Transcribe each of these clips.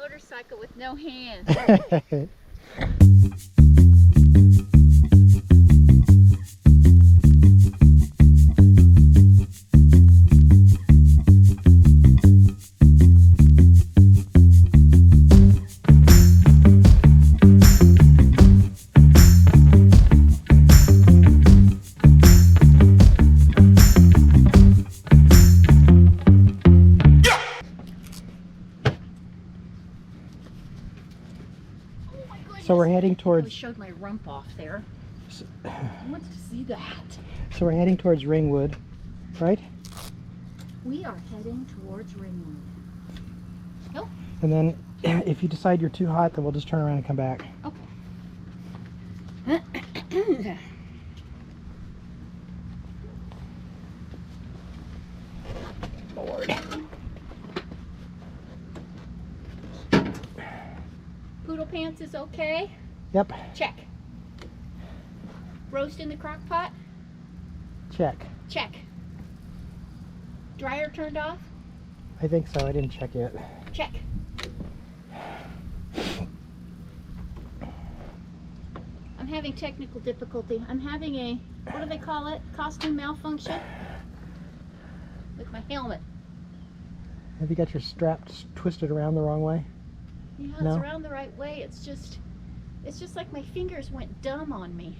motorcycle with no hands. So we're heading towards. I showed my rump off there. Who wants to see that? So we're heading towards Ringwood, right? We are heading towards Ringwood. Nope. And then, if you decide you're too hot, then we'll just turn around and come back. Okay. Lord. Poodle pants is okay. Yep. Check. Roast in the crock pot. Check. Check. Dryer turned off. I think so. I didn't check yet. Check. I'm having technical difficulty. I'm having a, what do they call it? Costume malfunction with my helmet. Have you got your straps twisted around the wrong way? Yeah, No? it's around the right way. It's just like my fingers went dumb on me.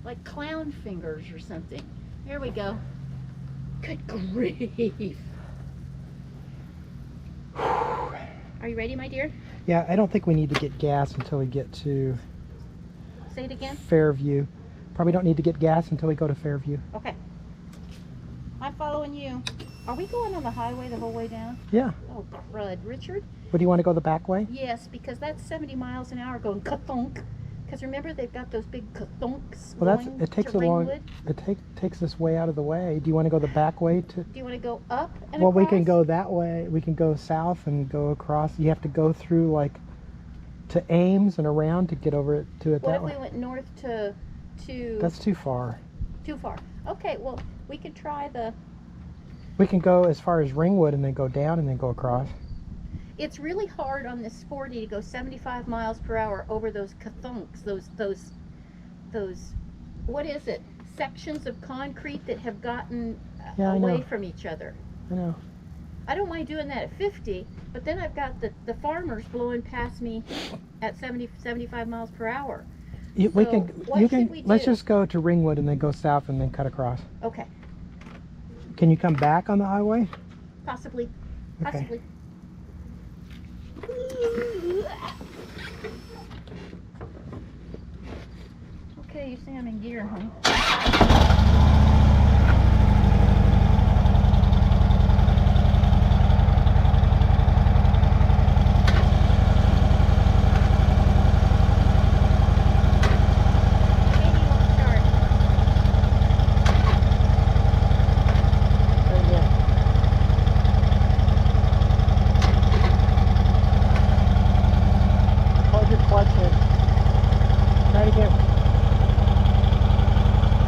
Like clown fingers or something. There we go. Good grief. Are you ready, my dear? Yeah, I don't think we need to get gas until we get to Say it again. Fairview. Probably don't need to get gas until we go to Fairview. Okay. I'm following you. Are we going on the highway the whole way down? Yeah. Oh, crud. Richard? What, do you want to go the back way? Yes, because that's 70 miles an hour going ka-thunk. Because remember, they've got those big ka-thunks Well, going it takes to a long. Ringwood. It takes us way out of the way. Do you want to go the back way to? Do you want to go up and Well, across? we can go that way. We can go south and go across. You have to go through like to Ames and around to get over it to it What that if way. we went north to... That's too far. Too far. Okay, well, we could try the... We can go as far as Ringwood and then go down and then go across. It's really hard on this 40 to go 75 miles per hour over those ka-thunks, those, what is it? Sections of concrete that have gotten Yeah, I away know. from each other. I know. I don't mind doing that at 50, but then I've got the farmers blowing past me at 75 miles per hour. We So, can. what You should can. we Let's do? just go to Ringwood and then go south and then cut across. Okay, Can you come back on the highway? possibly. Okay. Possibly. Okay, you say I'm in gear, huh? Maybe you won't start. Hold your clutch in. Try it again.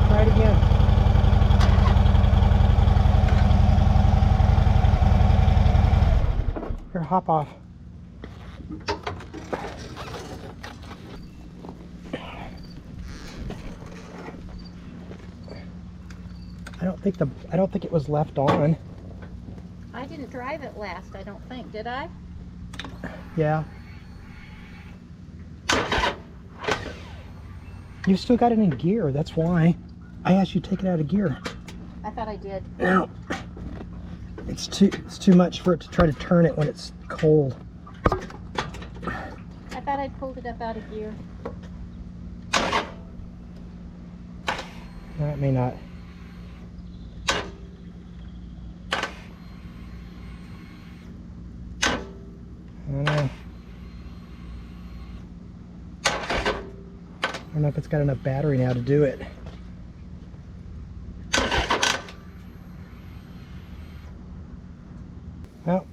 Try it again. Here, hop off. I don't think it was left on. I didn't drive it last, I don't think, did I? Yeah. You've still got it in gear, that's why. I asked you to take it out of gear. I thought I did. No. It's too much for it to try to turn it when it's cold. I thought I pulled it up out of gear. No, it may not. I don't know. I don't know if it's got enough battery now to do it. Well,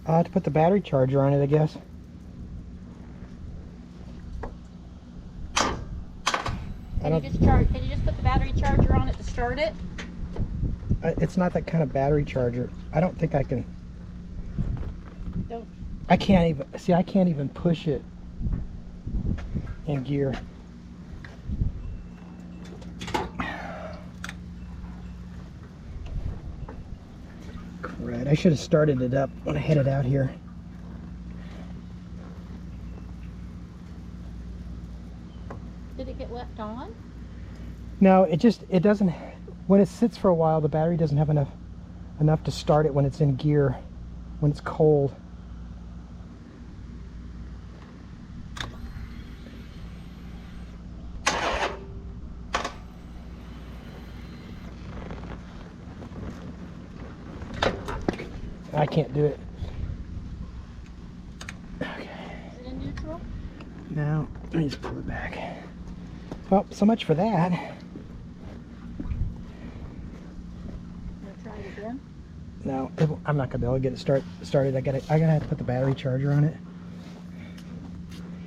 I'll have to put the battery charger on it, I guess. Can you just put the battery charger on it to start it? It's not that kind of battery charger. I don't think I can. I can't even push it in gear. Crud, I should have started it up when I headed out here. Did it get left on? No, it doesn't, when it sits for a while, the battery doesn't have enough to start it when it's in gear, when it's cold. I can't do it. Okay. Is it in neutral? Now, let me just pull it back. Well, so much for that. Gonna try it again? No, I'm not gonna be able to get it started. I gotta have to put the battery charger on it.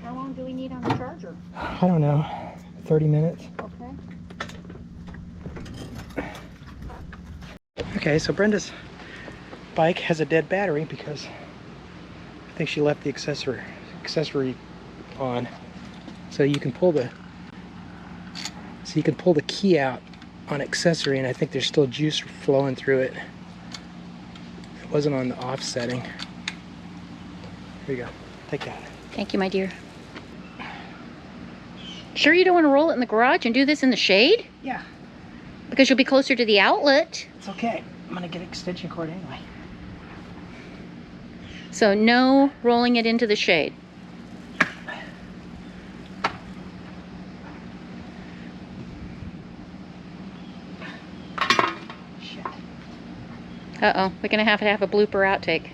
How long do we need on the charger? I don't know, 30 minutes. Okay. Okay, so Brenda's bike has a dead battery because I think she left the accessory on. So you can pull the key out on accessory, and I think there's still juice flowing through it. It wasn't on the off setting. Here you go. Take that. Thank you, my dear. Sure you don't want to roll it in the garage and do this in the shade? Yeah, Because you'll be closer to the outlet. it's okay. I'm gonna get an extension cord anyway. So no rolling it into the shade. Shit. Uh-oh, we're gonna have to have a blooper outtake.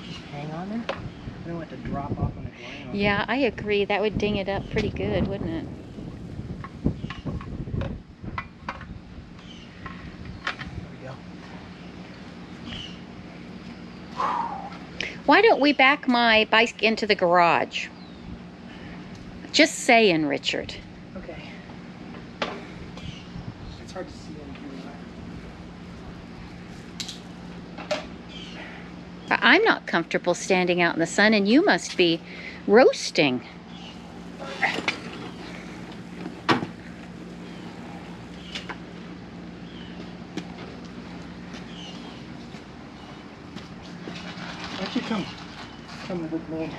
Just hang on there. I don't want it to drop off on the ground. Yeah, I agree. That would ding it up pretty good, wouldn't it? There we go. Why don't we back my bike into the garage? Just saying, Richard. Okay. It's hard to see in here. I'm not comfortable standing out in the sun, and you must be roasting. Why don't you come with me?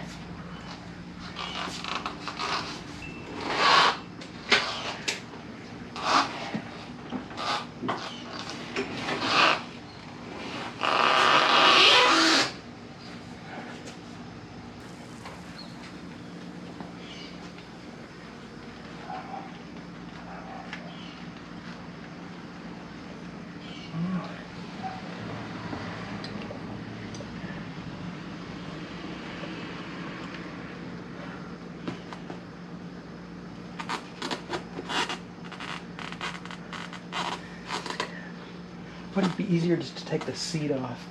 Wouldn't it be easier just to take the seat off?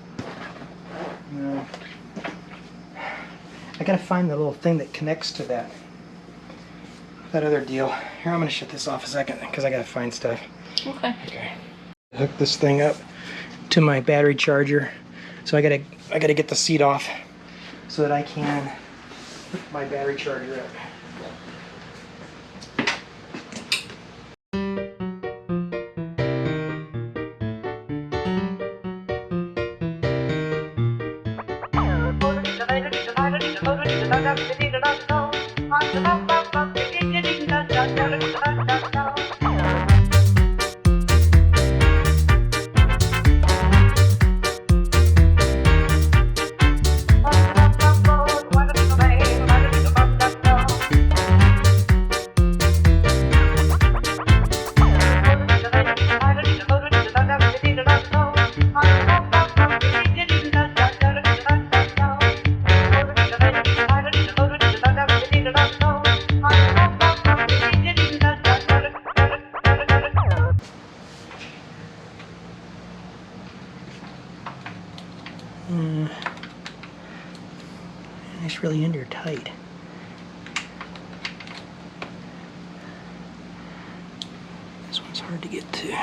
No. I gotta find the little thing that connects to that other deal. Here, I'm gonna shut this off a second because I gotta find stuff. Okay. Okay. Hook this thing up to my battery charger. So I gotta get the seat off so that I can hook my battery charger up. Oh, hard to get to.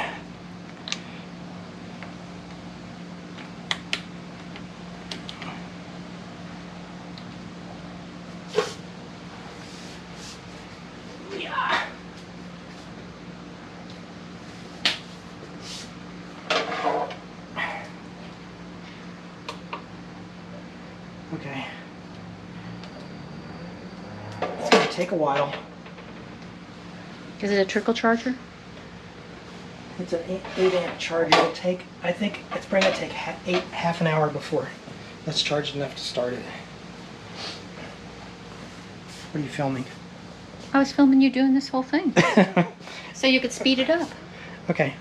Yeah. Okay. It's gonna take a while. Is it a trickle charger? It's an 8 amp charger. It'll take, I think it's probably gonna take half an hour before that's charged enough to start it. What are you filming? I was filming you doing this whole thing. So you could speed it up. Okay.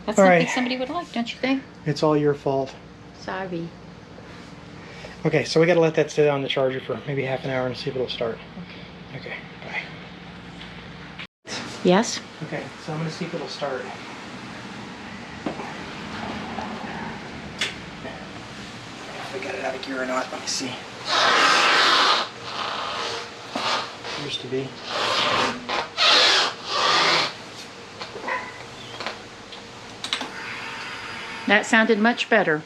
That's All something right. somebody would like, don't you think? It's all your fault. Sorry. Okay, so we gotta let that sit on the charger for maybe half an hour and see if it'll start. Okay, bye. Yes? Okay, so I'm gonna see if it'll start. If we got it out of gear or not, let me see. Appears to be. That sounded much better.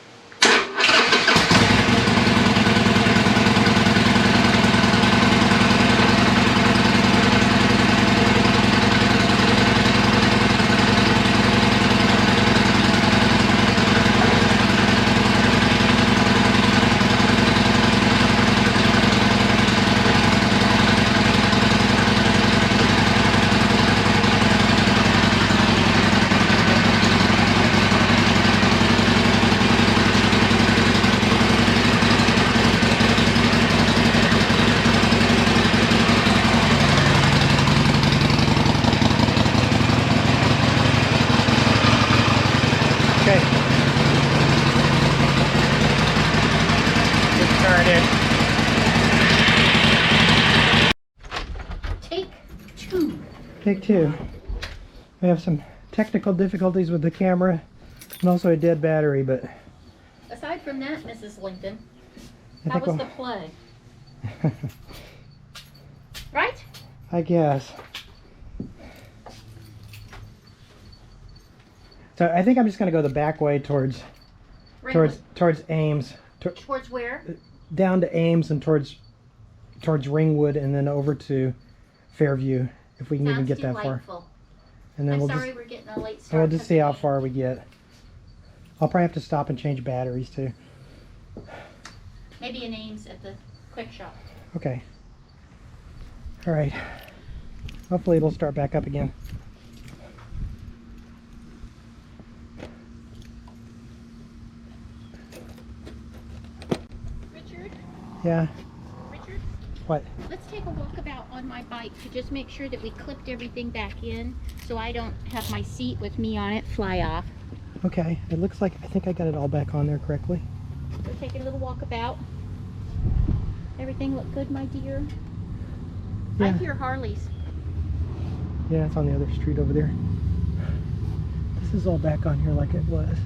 Okay. Get started. Take two. Take two. We have some technical difficulties with the camera and also a dead battery, but Aside from that, Mrs. Lincoln, I how think was we'll- the play? Right? I guess. So I think I'm just gonna go the back way towards Ames, Towards where? down to Ames and towards Ringwood, and then over to Fairview if we can even get that far. Delightful. And then I'm we'll sorry just we're getting a late and start. we'll just see how far we get. I'll probably have to stop and change batteries too. Maybe an Ames at the quick shop. Okay. All right. Hopefully it'll start back up again. Richard? Yeah. Richard? What? Let's take a walkabout on my bike to just make sure that we clipped everything back in so I don't have my seat with me on it fly off. Okay. It looks like I think I got it all back on there correctly. We're taking a little walkabout. Everything look good, my dear? I Yeah. hear Harleys. Yeah, it's on the other street over there. This is all back on here like it was.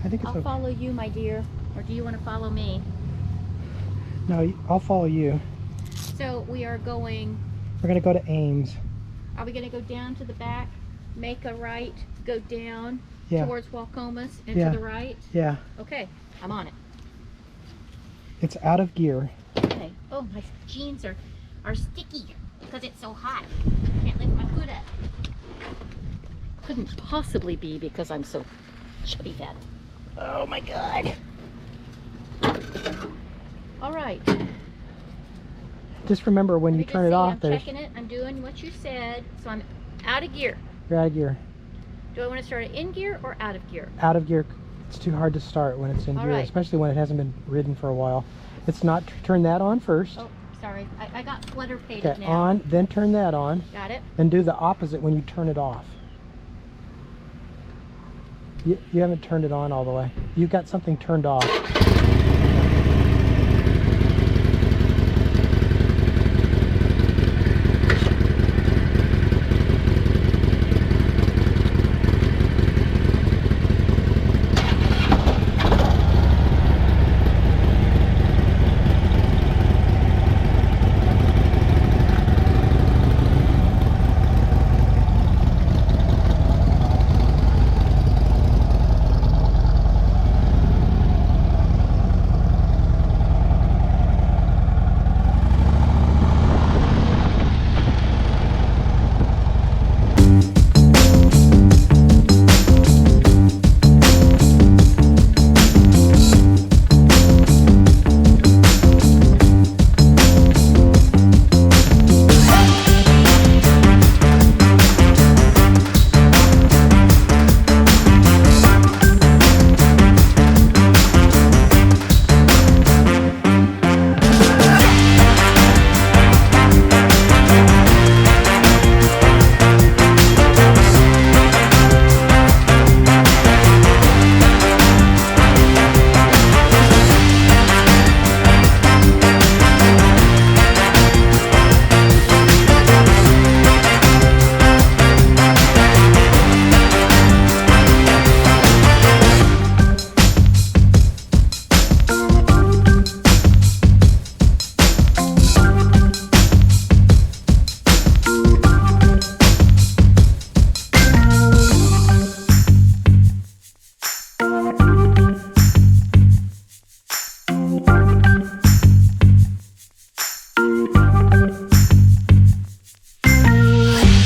I think it's I'll okay. follow you, my dear. Or do you want to follow me? No, I'll follow you. So we are going, We're gonna go to Ames. are we going to go down to the back, make a right, go down Yeah. towards Walcomas and Yeah. to the right? Yeah. Okay, I'm on it. It's out of gear. Okay. Oh, my jeans are sticky because it's so hot. Can't lift my foot up. Couldn't possibly be because I'm so chubby fat. Oh my God. All right. Just remember when Let you me turn just it see, off, I'm there's checking it. I'm doing what you said. So I'm out of gear. you're out of gear. Do I want to start it in gear or out of gear? Out of gear. It's too hard to start when it's in All gear, right. especially when it hasn't been ridden for a while. It's not. Turn that on first. Oh, sorry. I got flutter pated Okay, now. on. Then turn that on. Got it. Then do the opposite when you turn it off. You haven't turned it on all the way. You got something turned off.